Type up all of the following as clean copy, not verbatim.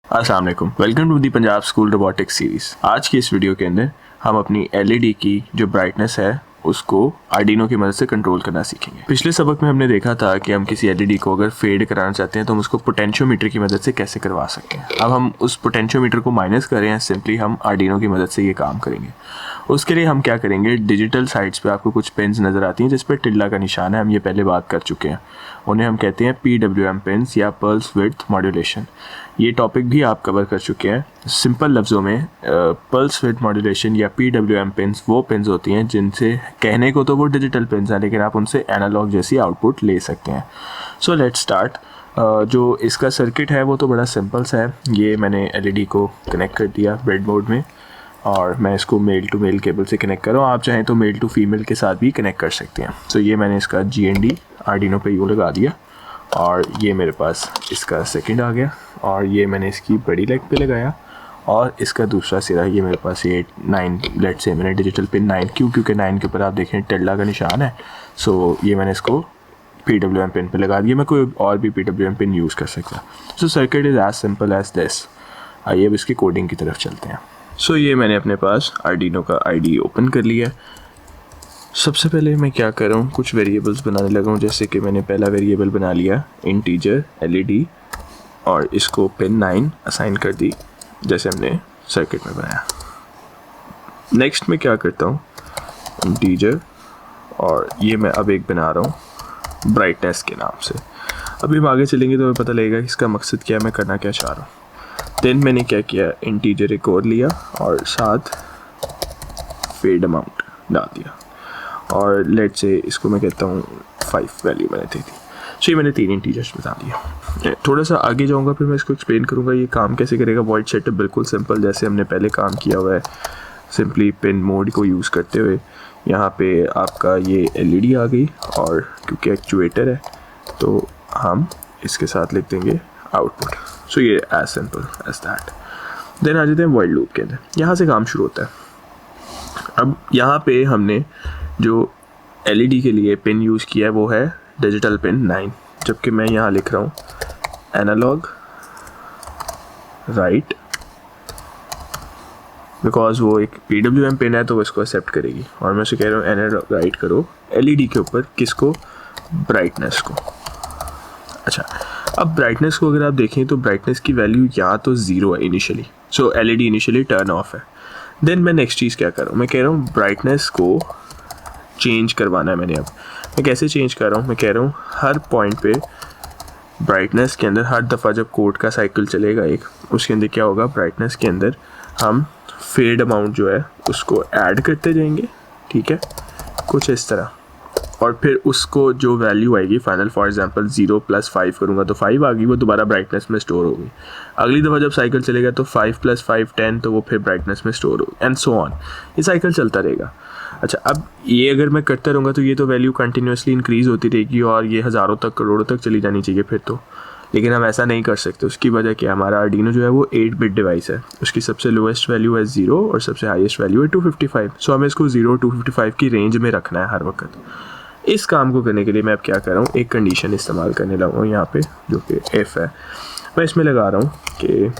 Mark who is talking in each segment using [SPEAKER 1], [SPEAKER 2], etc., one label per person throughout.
[SPEAKER 1] अस्सलाम वालेकुम, welcome to the Punjab school robotics series. आज की इस वीडियो के अंदर हम अपनी एलईडी की जो ब्राइटनेस है उसको आर्डिनो की मदद से कंट्रोल करना सीखेंगे। पिछले सबक में हमने देखा था कि हम किसी एलईडी को अगर फेड कराना चाहते हैं तो हम उसको पोटेंशियोमीटर की मदद से कैसे करवा सकते हैं। अब हम उस पोटेंशियोमीटर को माइनस कर रहे हैं, सिंपली हम आर्डिनो की मदद से ये काम करेंगे। उसके लिए हम क्या करेंगे, डिजिटल साइट्स पे आपको कुछ पिन्स नज़र आती हैं जिस पर टिल्ला का निशान है, हम ये पहले बात कर चुके हैं। उन्हें हम कहते हैं PWM पिन्स या पल्स विड्थ मॉड्यूलेशन। ये टॉपिक भी आप कवर कर चुके हैं। सिंपल लफ्ज़ों में पल्स विड्थ मॉड्यूलेशन या PWM पिन्स वो पिन्स होती हैं जिनसे कहने को तो वो डिजिटल पिन्स हैं लेकिन आप उनसे एनालॉग जैसी आउटपुट ले सकते हैं। So let's start. जो इसका सर्किट है वो तो बड़ा सिंपल सा है। ये मैंने एलईडी को कनेक्ट कर दिया ब्रेडबोर्ड में और मैं इसको मेल टू मेल केबल से कनेक्ट कर रहा हूँ। आप चाहें तो मेल टू फीमेल के साथ भी कनेक्ट कर सकते हैं। सो ये मैंने इसका GND आर्डिनो पे यूँ लगा दिया और ये मेरे पास इसका सेकंड आ गया और ये मैंने इसकी बड़ी लेग पे लगाया और इसका दूसरा सिरा ये मेरे पास 8 9 लेट से मैंने डिजिटल पिन 9 क्योंकि 9 के ऊपर आप देखें टिल्ला का निशान है। सो ये मैंने इसको PWM पिन पे लगा दिया। मैं कोई और भी PWM पिन यूज़ कर सकता। So circuit is as simple as this. आइए अब इसकी कोडिंग की तरफ चलते हैं। सो ये मैंने अपने पास आर्डिनो का ID ओपन कर लिया। सबसे पहले मैं क्या कर रहा हूँ, कुछ वेरिएबल्स बनाने लगा हूँ। जैसे कि मैंने पहला वेरिएबल बना लिया इंटीजर LED और इसको पिन 9 असाइन कर दी जैसे हमने सर्किट में बनाया। नेक्स्ट मैं क्या करता हूँ, इंटीजर और ये मैं अब एक बना रहा हूँ ब्राइटनेस के नाम से। अभी हम आगे चलेंगे तो हमें पता लगेगा कि इसका मकसद क्या है, मैं करना क्या चाह रहा हूँ। देन मैंने क्या किया, इंटीजर एक और लिया और साथ फेड अमाउंट डाल दिया और लेट से इसको मैं कहता हूँ 5 वैल्यू मैंने दे दी। सो ये मैंने 3 इंटीजर्स बता दिया। थोड़ा सा आगे जाऊँगा फिर मैं इसको एक्सप्लेन करूँगा ये काम कैसे करेगा। वॉइड सेटअप बिल्कुल सिंपल जैसे हमने पहले काम किया हुआ है। सिंपली पिन मोड को यूज़ करते हुए यहाँ पे आपका ये LED आ गई और क्योंकि एक्चुएटर है तो हम इसके साथ लिख देंगे आउटपुट। सो ये as simple as that. Then आ जाते हैं वॉइड लूप के अंदर। यहाँ से काम शुरू होता है। अब यहाँ पे हमने जो LED के लिए पिन यूज़ किया है वो है डिजिटल पिन 9, जबकि मैं यहाँ लिख रहा हूँ एनालॉग राइट बिकॉज वो एक PWM पिन है तो वो इसको एक्सेप्ट करेगी। और मैं उसे कह रहा हूँ एनालॉग राइट करो LED के ऊपर, किसको, ब्राइटनेस को। अच्छा, अब ब्राइटनेस को अगर आप देखें तो ब्राइटनेस की वैल्यू यहाँ तो 0 है इनिशियली। सो LED इनिशियली टर्न ऑफ है। देन मैं नेक्स्ट चीज़ क्या कर रहा हूँ, मैं कह रहा हूँ ब्राइटनेस को चेंज करवाना है मैंने। अब मैं कैसे चेंज कर रहा हूँ, मैं कह रहा हूँ हर पॉइंट पे ब्राइटनेस के अंदर हर दफ़ा जब कोड का साइकिल चलेगा एक, उसके अंदर क्या होगा, ब्राइटनेस के अंदर हम फेड अमाउंट जो है उसको ऐड करते जाएंगे, ठीक है, कुछ इस तरह। और फिर उसको जो वैल्यू आएगी फाइनल, फॉर एग्जांपल 0 + 5 करूँगा तो 5 आ गई, वो दोबारा ब्राइटनेस में स्टोर होगी। अगली दफ़ा जब साइकिल चलेगा तो 5 + 5 10, तो वो फिर ब्राइटनेस में स्टोर होगी एंड सो ऑन। ये साइकिल चलता रहेगा। अच्छा, अब ये अगर मैं करता रहूँगा तो ये तो वैल्यू कंटिन्यूसली इंक्रीज़ होती रहेगी और ये हज़ारों तक करोड़ों तक चली जानी चाहिए फिर तो। लेकिन हम ऐसा नहीं कर सकते। उसकी वजह क्या है, हमारा आर्डिनो जो है वो 8 बिट डिवाइस है। उसकी सबसे लोएस्ट वैल्यू है 0 और सबसे हाईएस्ट वैल्यू है 255। सो हमें इसको 0 255 की रेंज में रखना है हर वक्त। इस काम को करने के लिए मैं अब क्या कर रहा हूँ, एक कंडीशन इस्तेमाल करने लगा हूँ यहाँ पे जो कि इफ़ है। मैं इसमें लगा रहा हूँ कि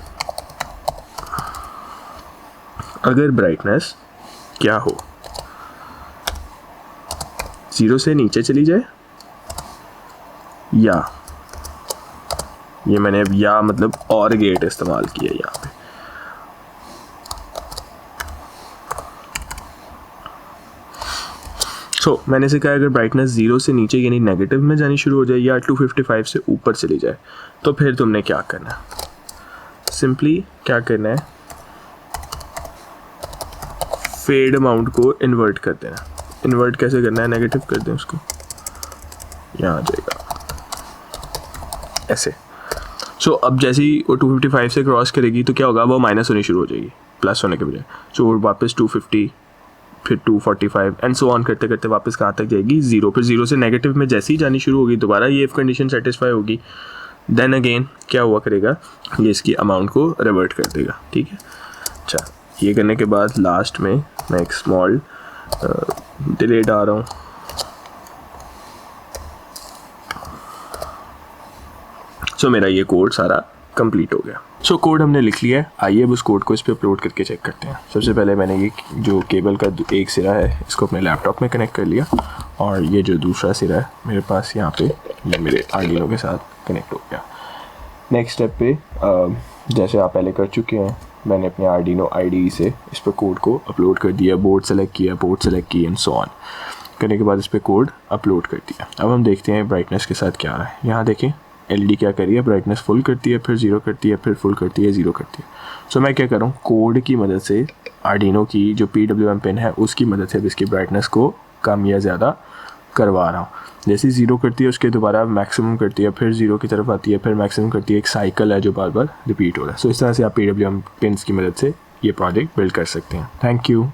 [SPEAKER 1] अगर ब्राइटनेस क्या हो, 0 से नीचे चली जाए या, ये मैंने अब या मतलब और गेट इस्तेमाल किया यहाँ पे। सो मैंने इसे कहा अगर ब्राइटनेस 0 से नीचे यानी नेगेटिव में जानी शुरू हो जाए या 255 से ऊपर चली जाए तो फिर तुमने क्या करना है, सिंपली क्या करना है, फेड अमाउंट को इन्वर्ट कर देना। इन्वर्ट कैसे करना है, नेगेटिव कर दें उसको, यहाँ आ जाएगा ऐसे। सो अब जैसे ही वो 255 से क्रॉस करेगी तो क्या होगा, वो माइनस होनी शुरू हो जाएगी प्लस होने के बजाय। सो वो वापस 250 फिर 245 एंड सो ऑन करते करते वापस कहाँ तक जाएगी, 0। फिर 0 से नेगेटिव में जैसे ही जानी शुरू होगी दोबारा ये इफ कंडीशन सेटिस्फाई होगी। देन अगेन क्या हुआ करेगा, ये इसकी अमाउंट को रिवर्ट कर देगा, ठीक है। अच्छा, ये करने के बाद लास्ट में मैं एक स्मॉल डिले डाल रहा हूँ। सो मेरा ये कोड सारा कंप्लीट हो गया। सो कोड हमने लिख लिया है, आइए अब उस कोड को इस पर अपलोड करके चेक करते हैं। सबसे पहले मैंने ये जो केबल का एक सिरा है इसको अपने लैपटॉप में कनेक्ट कर लिया और ये जो दूसरा सिरा है मेरे पास यहाँ पे ये मेरे आर्डिनो के साथ कनेक्ट हो गया। नेक्स्ट स्टेप पे जैसे आप पहले कर चुके हैं, मैंने अपने आर्डिनो IDE से इस पर कोड को अपलोड कर दिया, बोर्ड सेलेक्ट किया, पोर्ट सेलेक्ट की एंड सो ऑन। करने के बाद इस पर कोड अपलोड कर दिया। अब हम देखते हैं ब्राइटनेस के साथ क्या है। यहाँ देखें LED क्या करी है, ब्राइटनेस फुल करती है, फिर 0 करती है, फिर फुल करती है, 0 करती है। सो मैं क्या कर रहा हूँ, कोड की मदद से आर्डिनो की जो PWM पिन है उसकी मदद से अब इसकी ब्राइटनेस को कम या ज़्यादा करवा रहा हूँ। जैसे 0 करती है उसके दोबारा मैक्सिमम करती है, फिर 0 की तरफ आती है, फिर मैक्सिमम करती है। एक साइकिल है जो बार बार रिपीट हो रहा है। सो इस तरह से आप PWM पिन्स की मदद से ये प्रोजेक्ट बिल्ड कर सकते हैं। Thank you.